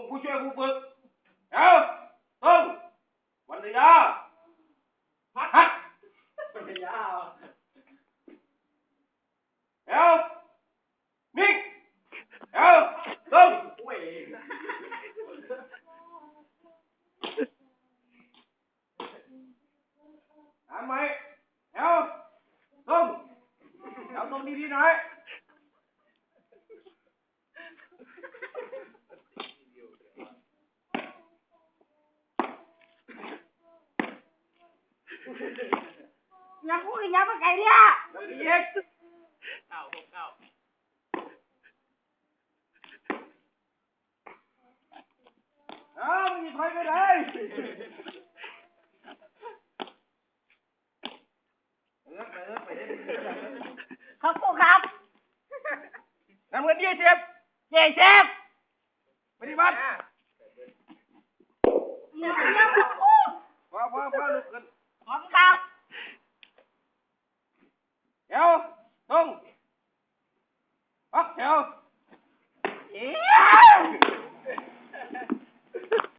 ผู้ช่วยผู้ฝึกเดี๋ยวต้งวันยาฮัดวันยาเดี๋ยวนิ่งเดี๋ยวต้งทำไหมเดี๋ยวต้งเดี๋ยวต้งดีๆหน่อยยังพูดยังมาไกลเนี่ยเย็กมันมีถอยไปไหนครับครูครับนำเงิน20เจ๊เชฟปฏิบัติยังครู พอลุกขึ้นพร้อมครับเดี๋ยวตรงพักแถว